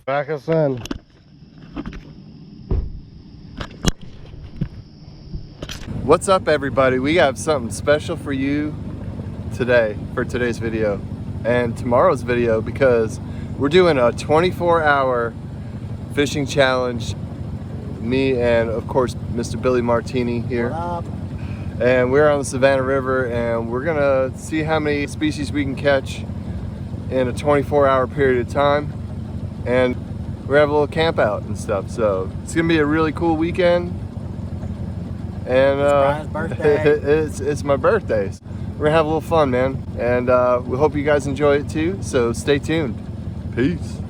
Back us in. What's up, everybody? We have something special for you today, for today's video and tomorrow's video, because we're doing a 24-hour fishing challenge. Me and, of course, Mr. Billy Martini here. What up? And we're on the Savannah River, and we're gonna see how many species we can catch in a 24-hour period of time. And we're gonna have a little camp out and stuff. So it's gonna be a really cool weekend. And birthday. it's my birthday. We're gonna have a little fun, man. And we hope you guys enjoy it too. So stay tuned. Peace.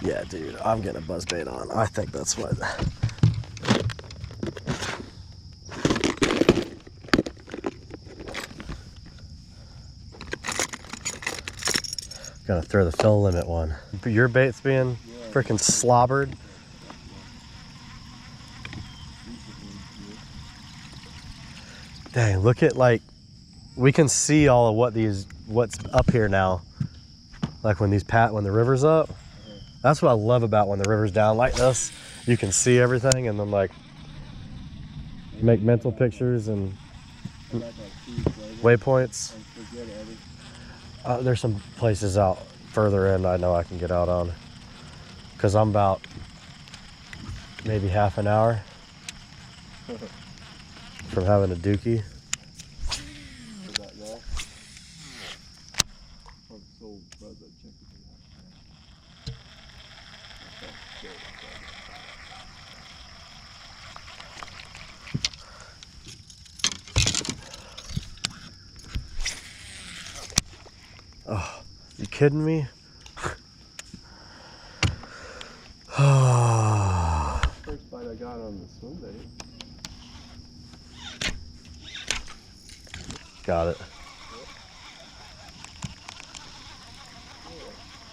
Yeah, dude, I'm getting a buzzbait on. I think that's what. Gotta throw the fill limit one. Your bait's being freaking slobbered. Dang, look at, like, we can see all of what's up here now. Like when the river's up. That's what I love about when the river's down like this. You can see everything and then, like, make mental pictures and waypoints. There's some places out further in I know I can get out on, because I'm about maybe half an hour from having a dookie. Oh, you kidding me? First bite I got on the swim bait. Got it.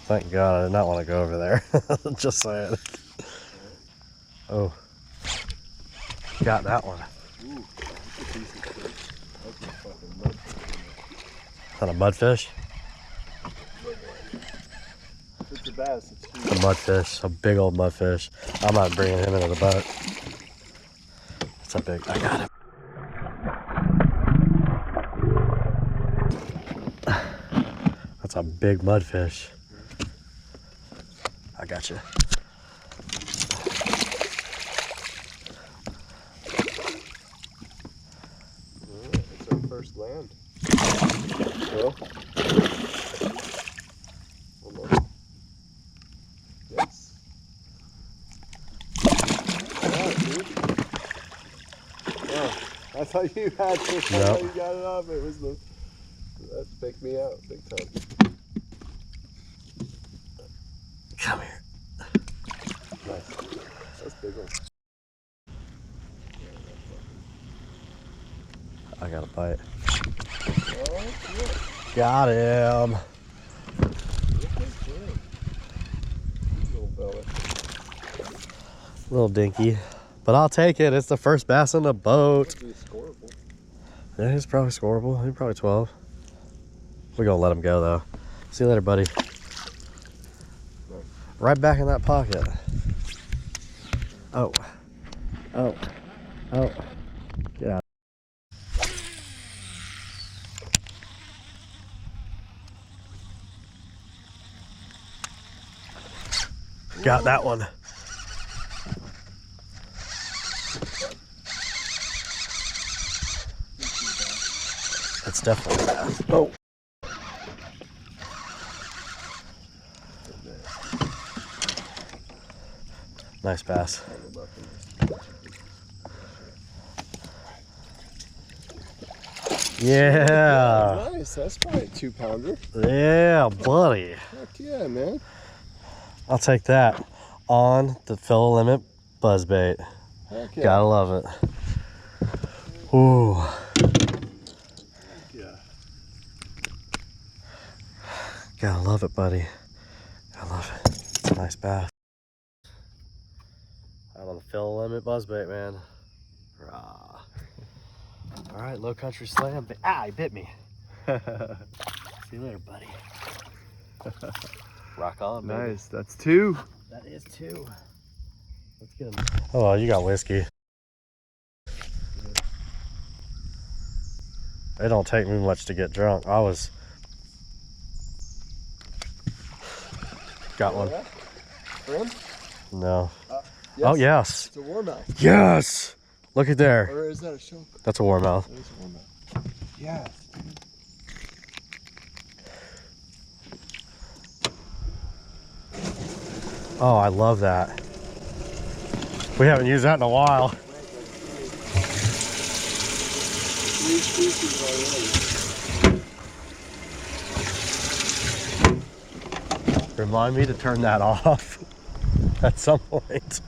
Thank God I did not want to go over there. Just saying. Oh, got that one. Ooh, that's a decent fish. That's a fucking mudfish. On a mudfish? It's a bass. It's huge. A mudfish, a big old mudfish. I'm not bringing him into the boat. It's a big. I got him. That's a big mudfish. I got you. It's our first land. Well, almost. Yes. Alright, dude. Oh, I thought you had fish. I thought you got it off. It was the. That faked me out big time. Come here. Nice. That's a big one. I got a bite. Oh, yeah. Got him. Little fella. Little dinky. But I'll take it. It's the first bass on the boat. That'd be scoreable. Yeah, he's probably scoreable. He's probably 12. We're gonna let him go though. See you later, buddy. Right back in that pocket. Oh. Oh. Oh. Get out. Got that one. That's definitely a bass. Oh. Nice bass. Yeah. Nice. That's probably a 2-pounder. Yeah, buddy. Heck yeah, man. I'll take that on the fill limit buzzbait. Heck yeah. Gotta love it. Ooh. Yeah. Gotta love it, buddy. Gotta love it. It's a nice bass. Out on the fill limit buzzbait, man. Rah. All right, Low Country Slam. Ah, he bit me. See you later, buddy. Rock on, baby. Nice. That's 2. That is 2. Let's get him. Oh, you got whiskey. It don't take me much to get drunk. I was. Got one. Brim? No. Yes. Oh, yes. It's a warmouth. Yes. Look at there. Or is that a choke? That's a warmouth. It is a warmouth. Yes. Oh, I love that. We haven't used that in a while. 3 species already. Remind me to turn that off at some point.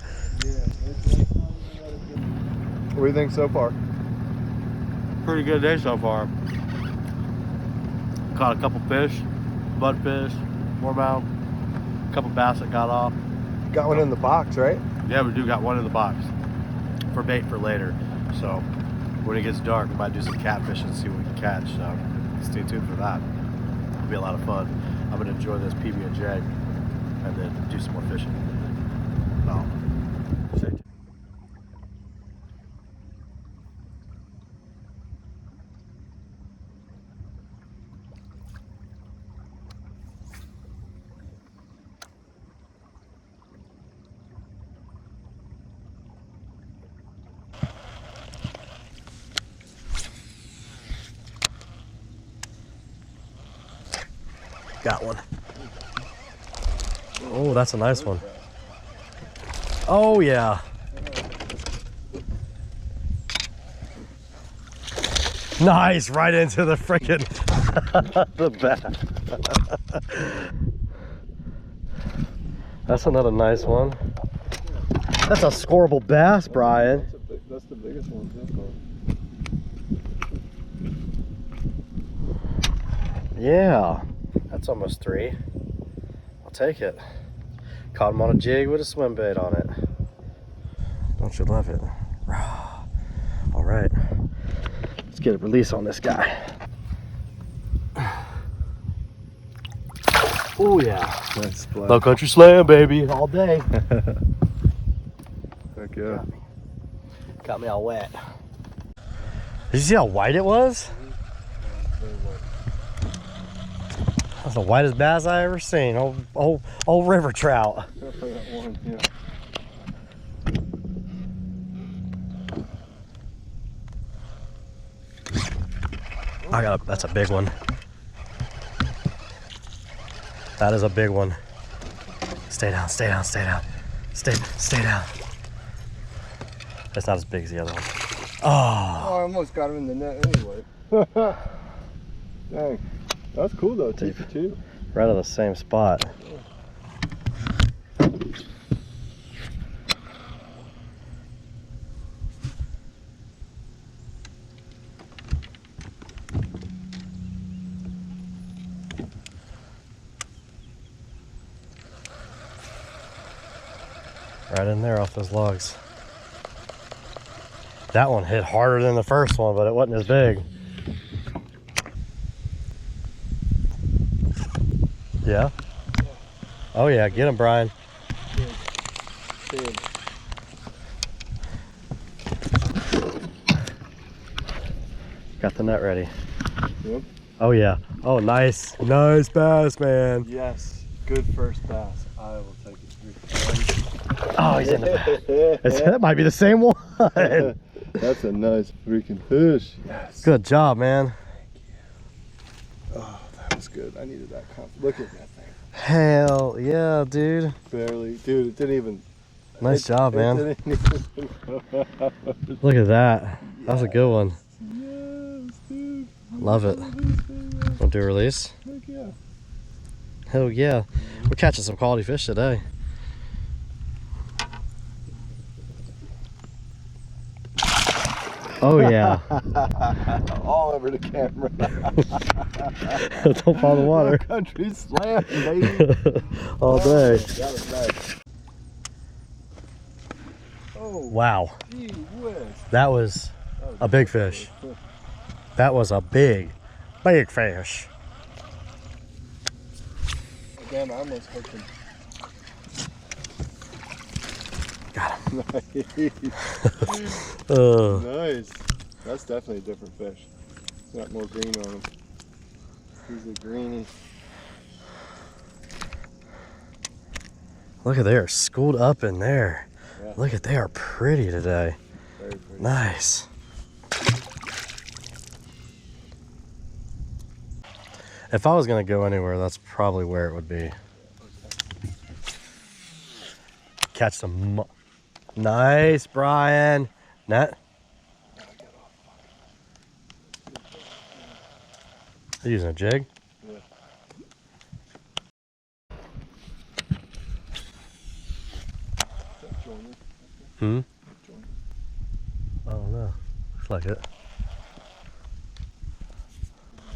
What do you think so far? Pretty good day so far. Caught a couple fish, budfish, warmouth, a couple bass that got off. Got one in the box, right? Yeah, we do got one in the box for bait for later. So when it gets dark, we might do some catfish and see what we can catch. So stay tuned for that. It'll be a lot of fun. I'm gonna enjoy this PB&J and then do some more fishing. No. Stay tuned. Got one. Oh, that's a nice one. Oh, yeah. Nice, right into the frickin' the back. That's another nice one. That's a scoreable bass, Brian. That's the biggest one so far. Yeah, that's almost 3. I'll take it. Caught him on a jig with a swim bait on it. Don't you love it? All right, let's get a release on this guy. Oh yeah. Nice splash. Low Country Slam, baby, all day. Heck yeah. Got me all wet. Did you see how white it was? That's the whitest bass I ever seen. Old river trout. Except for that one, yeah. That's a big one. That is a big one. Stay down, stay down, stay down. Stay down. That's not as big as the other one. Oh. Oh, I almost got him in the net anyway. Dang. That's cool though, 2 for 2. Right on the same spot. Right in there off those logs. That one hit harder than the first one, but it wasn't as big. Yeah? Oh yeah, get him, Brian. Big. Got the net ready. Yep. Oh yeah. Oh, nice. Nice bass, man. Yes. Good first bass. I will take it. Oh, he's in the back. That might be the same one. That's a nice freaking fish. Yes. Good job, man. Oh, that was good. I needed that. Look at that thing. Hell yeah, dude. Barely. Dude, it didn't even. Nice job, man. Didn't even Look at that. That was a good one. Yes, dude. Love it. Want to do a release? Heck yeah. Hell yeah. We're catching some quality fish today. Oh yeah. All over the camera. Don't fall in the water. Country slam, baby. All day. That was nice. Oh, Wow. gee whiz. That was a big fish. That was a big fish. Again, I almost hooked him. Got him. Nice. That's definitely a different fish. It's got more green on him. He's a greenie. Look at they are schooled up in there. Yeah. Look at they are pretty today. Very pretty. Nice. If I was gonna go anywhere, that's probably where it would be. Catch some. Nice, Brian. Net. Are you using a jig? Yeah. Hmm? I don't know. Looks like it.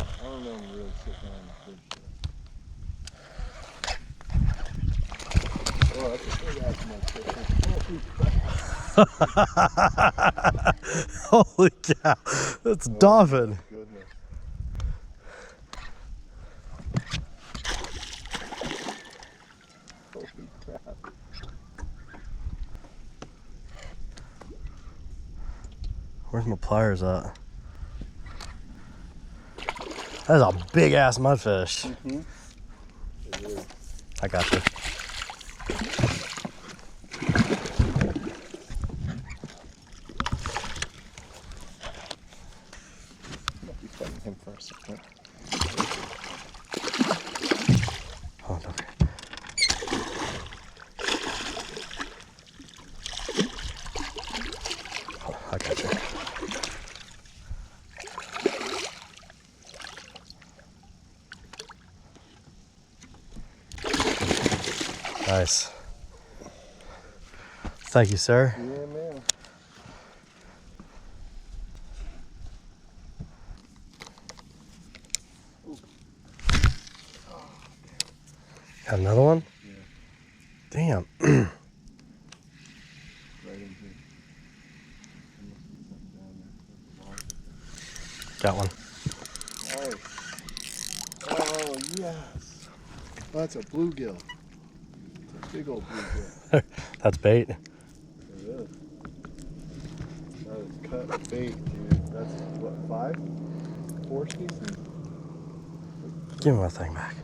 I don't know. I'm really sitting on the fish. Oh, that's a big ass fish. Holy cow. That's dolphin. Goodness. Holy crap. Where's my pliers at? That's a big ass mudfish. Mm-hmm. It is. I got you. Might be fighting him for a second. Oh, okay. Oh, I got you. Nice. Thank you, sir. Yeah, man. Got another one? Yeah. Damn. Right in here. Got one. Nice. Oh, yes. That's a bluegill. It's a big old bluegill. That's bait. It is. That is cut bait, dude. That's what, 5? 4 species? Give me my thing back.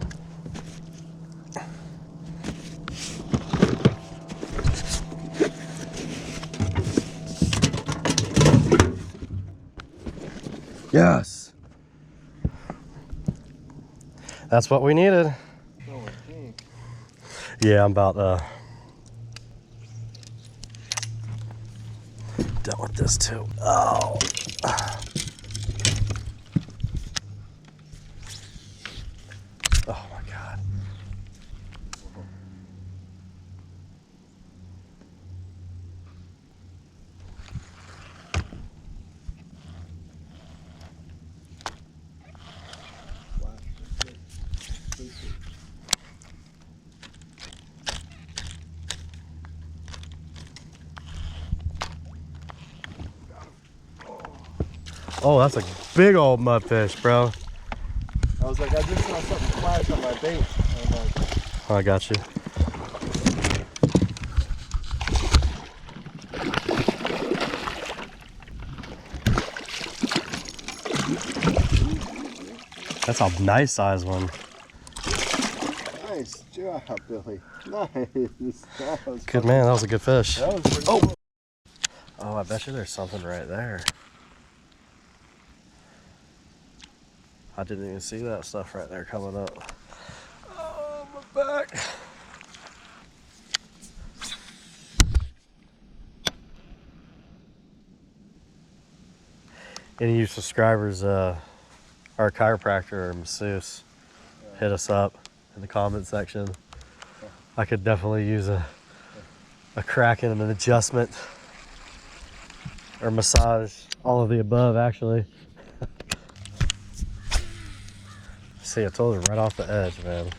Yes. That's what we needed. Oh, I think. Yeah, I'm about done with this too. Oh. Oh my God. Oh, that's a big old mudfish, bro. I was like, I just saw something flash on my bait. I'm like, Oh, I got you. That's a nice size one. nice job, Billy. Nice. That was Good man, that was a good fish. That was pretty cool. Oh, I bet you there's something right there. I didn't even see that stuff right there coming up. Oh, my back. Any of you subscribers, our chiropractor or masseuse, hit us up in the comment section. I could definitely use a cracking and an adjustment or massage. All of the above, actually. See, I told her right off the edge, man.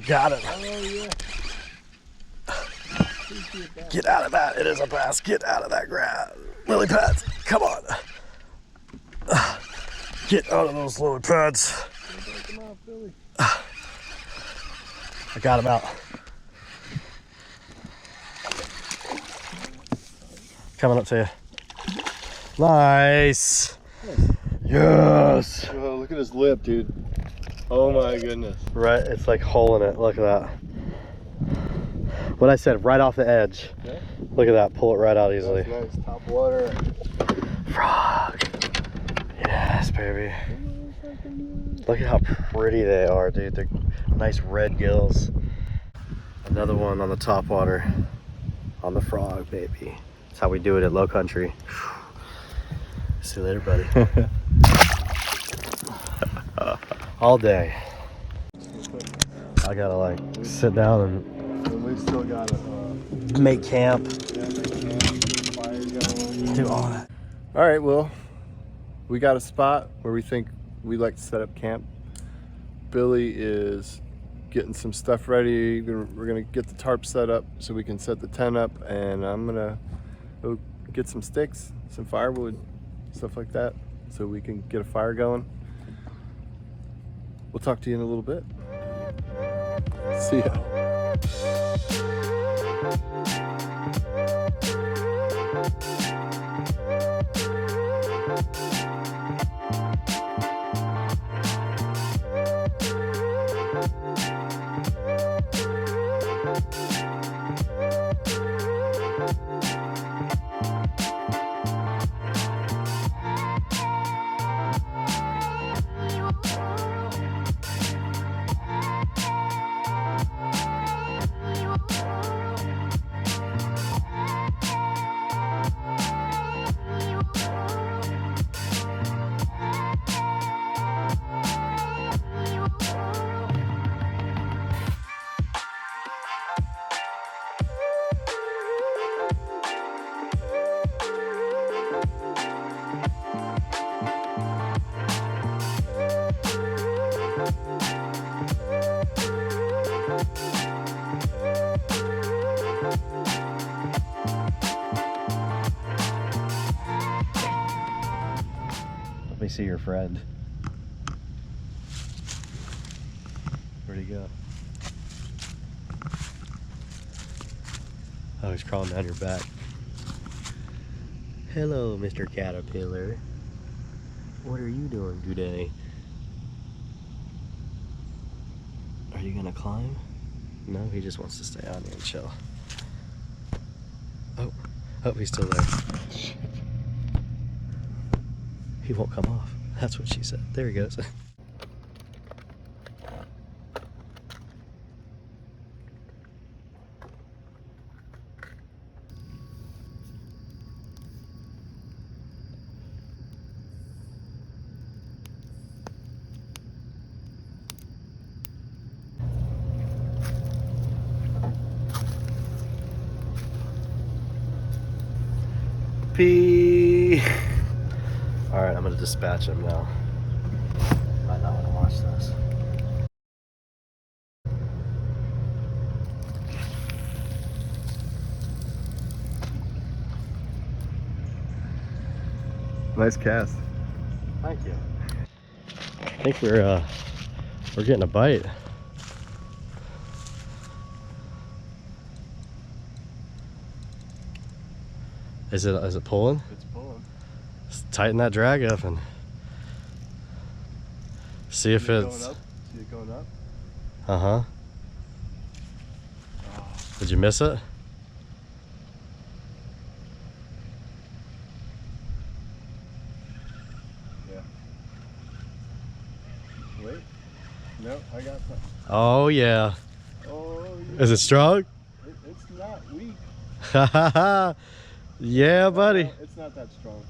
Got it. Oh, yeah. Get out of that. It is a bass. Get out of that grass. Lily pads. Come on. Get out of those lily pads. I got him out. Coming up to you. Nice. Yes. Oh, look at his lip, dude. Oh my goodness. Right, it's like hole in it. Look at that. What I said, right off the edge. Yeah. Look at that. Pull it right out easily. That's nice. Top water. Frog. Yes, baby. Look at how pretty they are, dude. They're nice red gills. Another one on the top water. On the frog, baby. That's how we do it at Low Country. See you later, buddy. All day. I gotta like sit down And we still got to and make camp. fire going. Do all that. All right, well, we got a spot where we think we'd like to set up camp. Billy is getting some stuff ready. We're gonna get the tarp set up so we can set the tent up, and I'm gonna go get some sticks, some firewood, stuff like that, so we can get a fire going. We'll talk to you in a little bit. See ya. Let me see your friend. Where'd he go? Oh, he's crawling down your back. Hello, Mr. Caterpillar. What are you doing today? Are you gonna climb? No, he just wants to stay on here and chill. Oh, he's still there. He won't come off. That's what she said. There he goes. Pee. All right, I'm gonna dispatch him now. Might not want to watch this. Nice cast. Thank you. I think we're getting a bite. Is it pulling? It's pulling. Just tighten that drag up and see if it's. Going up? See it going up? Uh-huh. Oh. Did you miss it? Yeah. Wait. No, I got something. Oh yeah. Oh, yeah. Is it strong? It's not weak. Yeah, buddy. It's not that strong.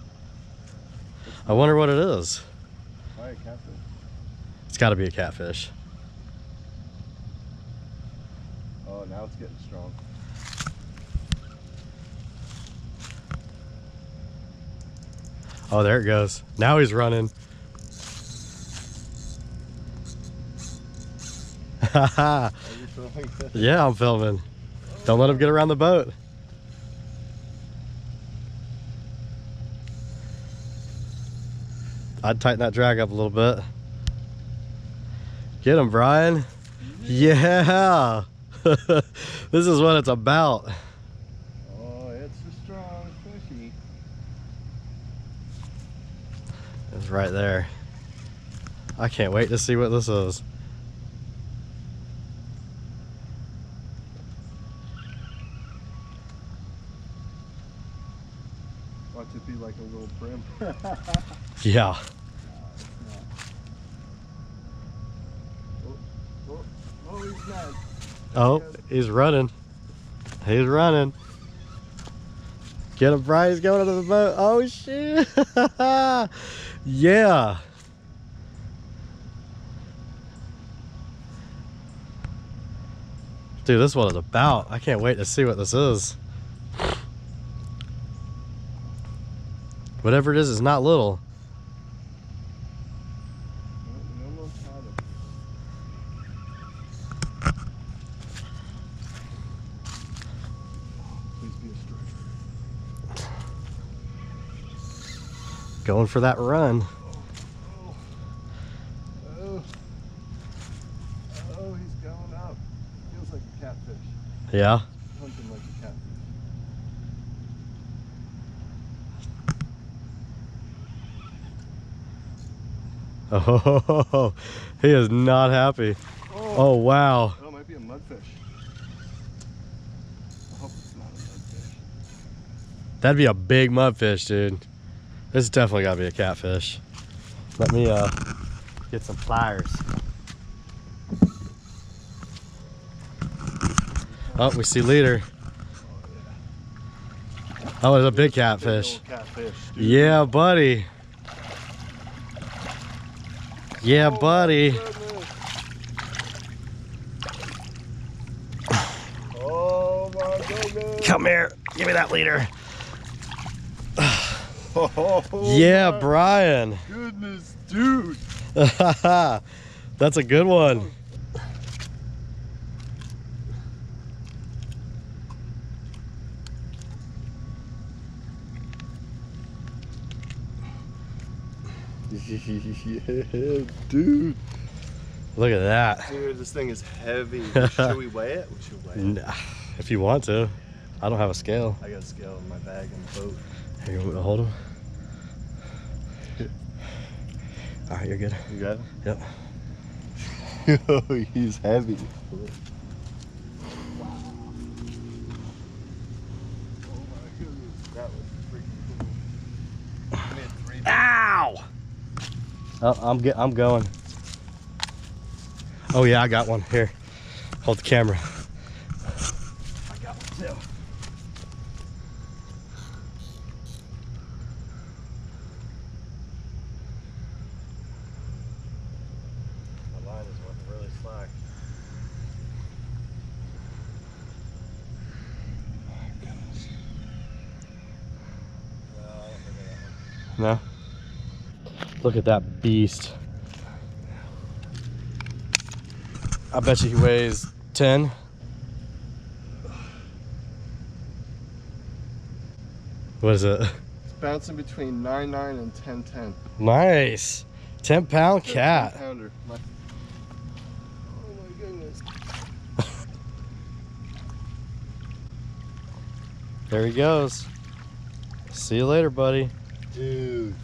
I wonder what it is. Probably a catfish. It's got to be a catfish. Oh, now it's getting strong. Oh, there it goes. Now he's running. Are you filming this? Yeah, I'm filming. Don't let him get around the boat. I'd tighten that drag up a little bit. Get him, Brian. Yeah. This is what it's about. Oh, it's a strong fishy. It's right there. I can't wait to see what this is. Watch it be like a little brim. Yeah. Oh, he's mad. Oh, he's running. He's running. Get him, Brian. He's going into the boat. Oh, shit. Yeah. Dude, this is what it's about. I can't wait to see what this is. Whatever it is not little. We almost had it. Please be a striker. Going for that run. Oh, he's going up. Feels like a catfish. Yeah. Hunting like a catfish. Oh, he is not happy. Oh, wow. Oh, it might be a mudfish. I hope it's not a mudfish. That'd be a big mudfish, dude. This definitely gotta be a catfish. Let me get some pliers. Oh, we see leader. Oh, it's a big catfish. Big old catfish, dude. Yeah, buddy. Yeah, Oh, buddy. my goodness. Oh my goodness. Come here. Give me that leader. Oh, Yeah, my Brian. goodness, dude. That's a good one. Yeah, dude. Look at that. Dude, this thing is heavy. Should we weigh it? We should weigh it. Nah, if you want to. I don't have a scale. I got a scale in my bag in the boat. Here, you want me to hold him? All right, you're good. You got Yep. it? Oh, he's heavy. Oh my goodness, that was freaking cool. We had 3 Ow! Oh, I'm going. Oh yeah, I got one. Here, hold the camera. I got one too. My line is working really slack. No? Look at that beast. I bet you he weighs 10. What is it? It's bouncing between 9.9 and 10.10. Nice. 10-pound cat. 10-pounder. Oh my goodness. There he goes. See you later, buddy. Dude.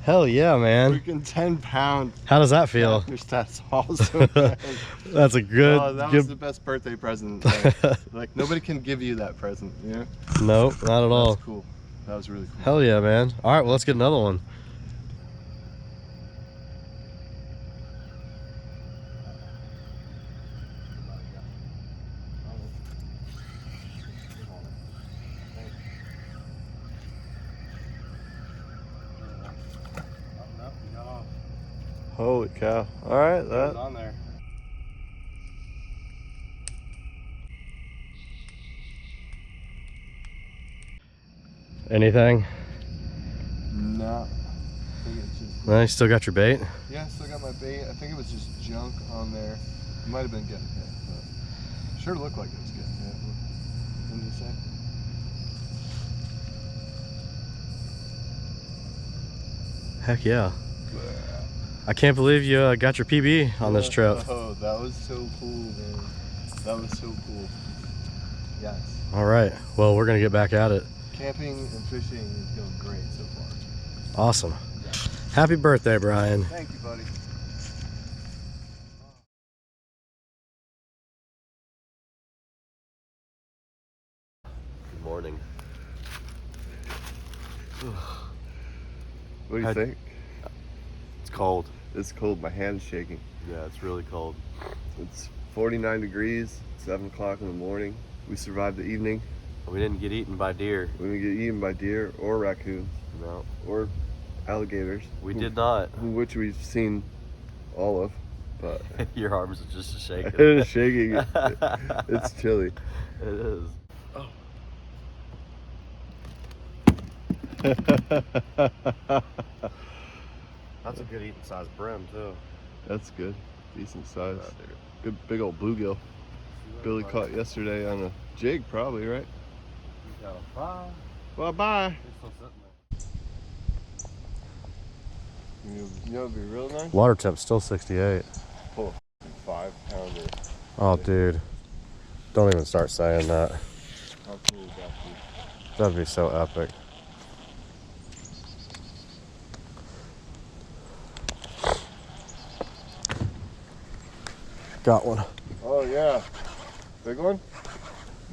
Hell yeah, man. Freaking 10-pound. How does that feel? That's awesome. Man. That's a good. Oh, that was the best birthday present. Like nobody can give you that present, you know? Nope, not at all. That's cool. That was really cool. Hell yeah, man. All right, well, let's get another one. Holy cow. All right, that. on there. Anything? No. think it's just. Well, you still got your bait? Yeah, I still got my bait. I think it was just junk on there. It might have been getting hit, but sure looked like it was getting hit. What did you say? Heck yeah. I can't believe you got your PB on this trip. Oh, that was so cool, man. That was so cool. Yes. All right. Well, we're going to get back at it. Camping and fishing is going great so far. Awesome. Happy birthday, Brian. Thank you, buddy. Good morning. What do you think? It's cold. It's cold. My hand's shaking. Yeah, it's really cold. It's 49 degrees, 7 o'clock in the morning. We survived the evening. We didn't get eaten by deer. We didn't get eaten by deer or raccoons. No. Or alligators. We did not. Which we've seen all of, but Your arms are just shaking. it is shaking. It's chilly. It is. That's a good eating size brim too. That's good. Decent size. Good big old bluegill. Billy caught yesterday on a jig probably, right? Well, bye. You know it'd be real nice? Water temp's still 68. Pull a 5-pounder. Oh, dude. Don't even start saying that. How cool would that be? That'd be so epic. Got one. Oh yeah. Big one?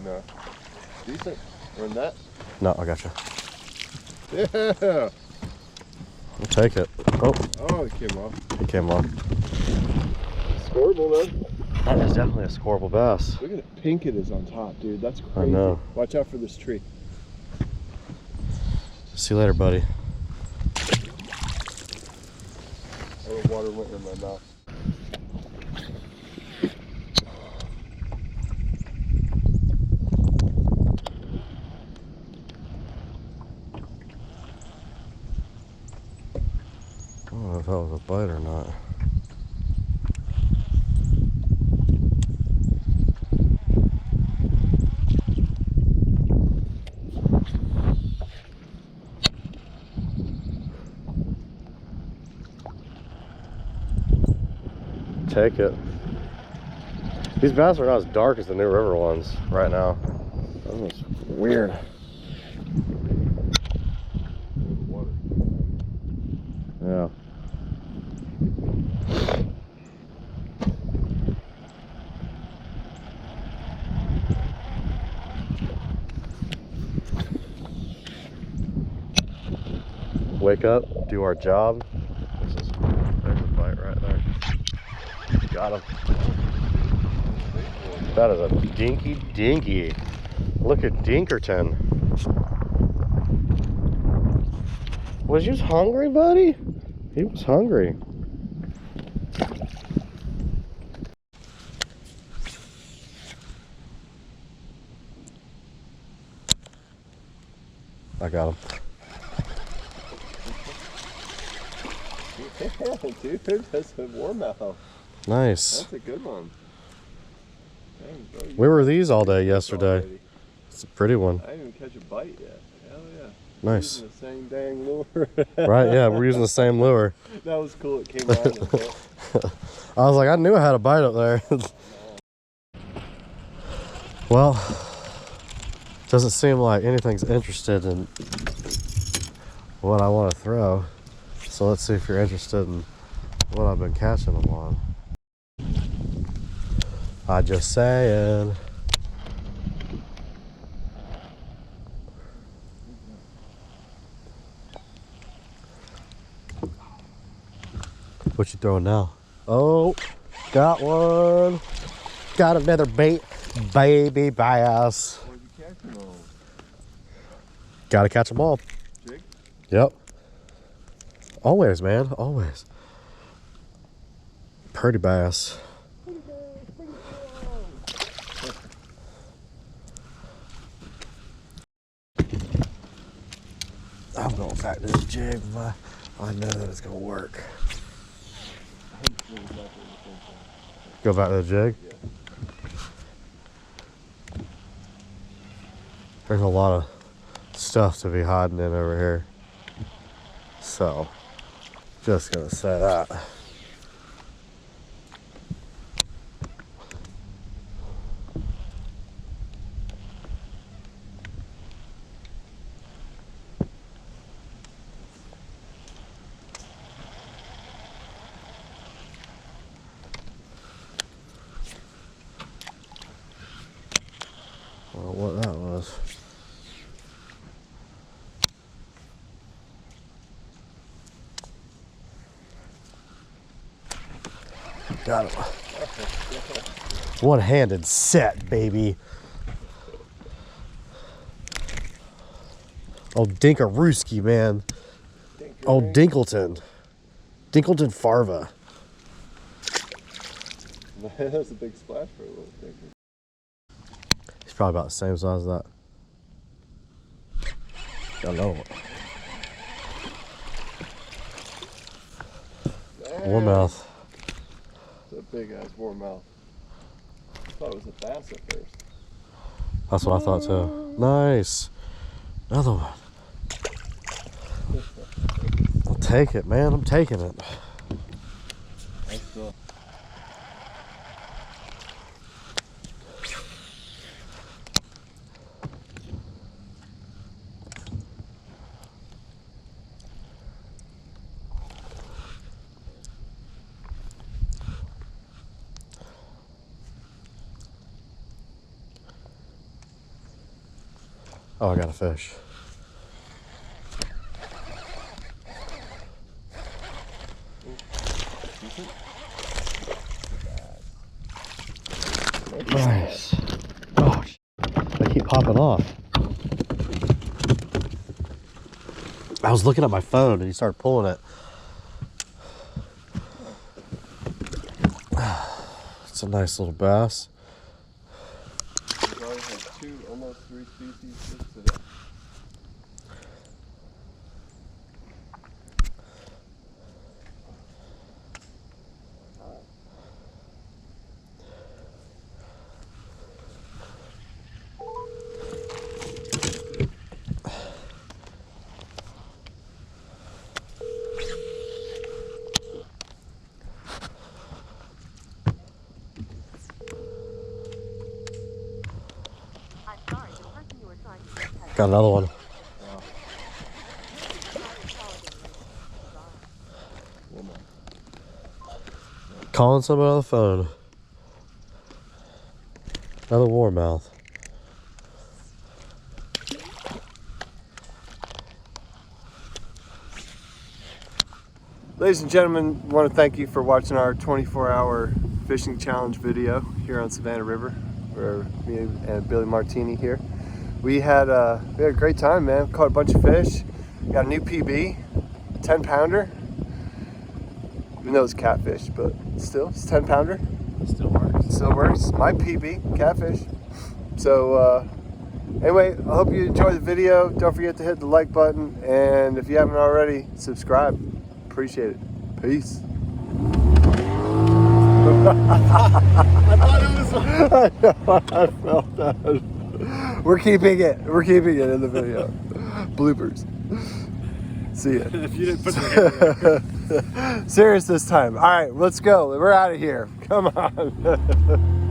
No. Decent. Or net? No, I got you. Yeah. I'll take it. Oh, Oh, it came off. it came off. Scoreable then. That is definitely a scoreable bass. Look at how pink it is on top, dude. That's crazy. I know. Watch out for this tree. See you later, buddy. Oh, the water went in my mouth. I don't know if that was a bite or not. Take it. These bass are not as dark as the New River ones right now. That's weird. Water. Yeah. Wake up, do our job. This is there's a bite right there. Got him. That is a dinky. Look at Dinkerton. Was you hungry, buddy? He was hungry. I got him. Yeah, dude, that's a warmouth. Nice. That's a good one. Dang, bro, Where were these all day yesterday? already. It's a pretty one. I didn't even catch a bite yet. Hell yeah. Nice. Using the same dang lure. Right, yeah, we're using the same lure. That was cool. It came out. And I was like, I knew I had a bite up there. Well, doesn't seem like anything's interested in what I want to throw. So let's see if you're interested in what I've been catching them on. I just saying. What you throwing now? Oh, got one. Got another baby bass. Where'd you catch them all? Gotta catch them all. Jig? Yep. Always, man. Always. Pretty bass. I'm going back to this jig. I know that it's gonna work. Go back to the jig. There's a lot of stuff to be hiding in over here. So, just gonna say that. Well, what that was. Got him. One-handed set, baby. Old Dinkarooski, man. Old Dinkleton. Dinkleton Farva. That's a big splash for a little dinker. He's probably about the same size as that. I know. Warmouth. It's a big ass warmouth. I thought it was a bass at first. That's what I thought too. Nice. Another one. I'll take it, man. I'm taking it. Nice stuff. Oh, I got a fish. Nice. Oh, they keep popping off. I was looking at my phone and he started pulling it. It's a nice little bass. We've already had two, almost three species just today. Got another one. Calling somebody on the phone. Another warmouth. Ladies and gentlemen, I want to thank you for watching our 24-hour fishing challenge video here on Savannah River. Where me and Billy Martini here. We had a great time, man. Caught a bunch of fish. Got a new PB, 10-pounder. Even though it's catfish, but still, it's 10-pounder. Still works. Still works. My PB, catfish. So anyway, I hope you enjoyed the video. Don't forget to hit the like button, and if you haven't already, subscribe. Appreciate it. Peace. I thought it was. I know, I felt that. We're keeping it. We're keeping it in the video. Bloopers. See ya. If you didn't put the hand in. Serious this time. All right, let's go. We're out of here. Come on.